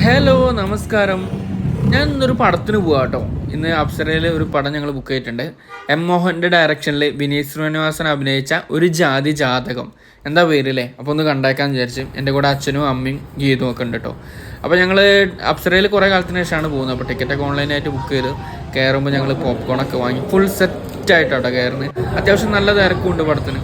Hello നമസ്കാരം. ഞാൻ ഇന്നൊരു പടത്തിന് പോവാം കേട്ടോ. ഇന്ന് അപ്സരയിൽ ഒരു പടം ഞങ്ങൾ ബുക്ക് ചെയ്തിട്ടുണ്ട്. എം മോഹൻ്റെ ഡയറക്ഷനിൽ വിനീത് ശ്രീനിവാസൻ അഭിനയിച്ച ഒരു ജാതി ജാതകം. എന്താ പേരില്ലേ? അപ്പോൾ ഒന്ന് കണ്ടേക്കാന്ന് വിചാരിച്ചു. എൻ്റെ കൂടെ അച്ഛനും അമ്മയും ഗീതും ഒക്കെ ഉണ്ട് കേട്ടോ. അപ്പോൾ ഞങ്ങൾ അപ്സരയിൽ കുറേ കാലത്തിന് ശേഷമാണ് പോകുന്നത്. അപ്പോൾ ടിക്കറ്റൊക്കെ ഓൺലൈനായിട്ട് ബുക്ക് ചെയ്ത് കയറുമ്പോൾ ഞങ്ങൾ പോപ്കോണൊക്കെ വാങ്ങി ഫുൾ സെറ്റായിട്ടോ കയറുന്നത്. അത്യാവശ്യം നല്ല തിരക്കുണ്ട് പടത്തിന്.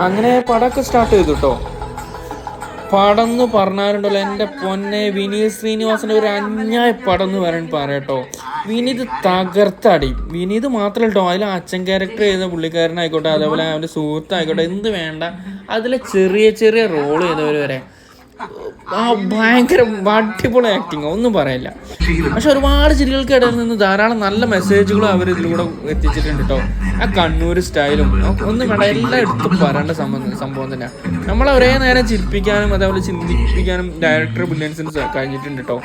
അങ്ങനെ പടമൊക്കെ സ്റ്റാർട്ട് ചെയ്തു കേട്ടോ. പടം എന്ന് പറഞ്ഞാലുണ്ടല്ലോ എൻ്റെ പൊന്നെ, വിനീത് ശ്രീനിവാസൻ്റെ ഒരു അന്യായ പടം എന്ന് പറയട്ടോ. വിനീത് തകർത്തടി. വിനീത് മാത്രമല്ല കേട്ടോ, അതിൽ അച്ഛൻ ക്യാരക്ടർ ചെയ്ത പുള്ളിക്കാരനായിക്കോട്ടെ, അതേപോലെ അവൻ്റെ സുഹൃത്തായിക്കോട്ടെ, എന്ത് വേണ്ട അതിലെ ചെറിയ ചെറിയ റോൾ ചെയ്തവർ വരെ ഭയങ്കര അടിപൊളി ആക്ടിങ്, ഒന്നും പറയില്ല. പക്ഷെ ഒരുപാട് ചിരികൾക്ക് ഇടയിൽ നിന്ന് ധാരാളം നല്ല മെസ്സേജുകളും അവർ ഇതിലൂടെ എത്തിച്ചിട്ടുണ്ട് കേട്ടോ. ആ കണ്ണൂർ സ്റ്റൈലും ഒന്നും വേണ്ട, എല്ലാം എടുത്ത് പറയേണ്ട സംഭവം തന്നെ. നമ്മളെ ഒരേ നേരം ചിരിപ്പിക്കാനും അതേപോലെ ചിന്തിപ്പിക്കാനും ഡയറക്ടർ ബ്രില്യൻസിന് കഴിഞ്ഞിട്ടുണ്ട് കേട്ടോ.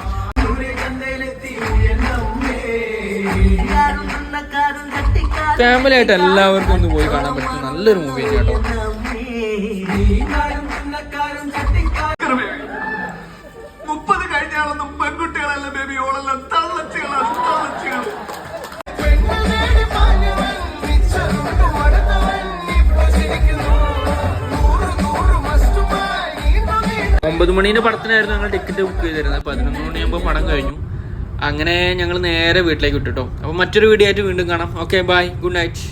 ഫാമിലി ആയിട്ട് എല്ലാവർക്കും ഒന്ന് പോയി കാണാൻ പറ്റുന്ന നല്ലൊരു മൂവി ആണ് കേട്ടോ. 30 കഴിഞ്ഞാലൊന്നും പെൺകുട്ടികളല്ല ബേബി, ഓളെല്ലാം തള്ളച്ചികളാണ്. ഒമ്പത് മണീൻ്റെ പടത്തിനായിരുന്നു ഞങ്ങൾ ടിക്കറ്റ് ബുക്ക് ചെയ്തിരുന്നത്. 11 മണിയാകുമ്പോൾ പടം കഴിഞ്ഞു. അങ്ങനെ ഞങ്ങൾ നേരെ വീട്ടിലേക്ക് വിട്ടു കേട്ടോ. അപ്പോൾ മറ്റൊരു വീഡിയോ ആയിട്ട് വീണ്ടും കാണാം. Okay, bye, good night.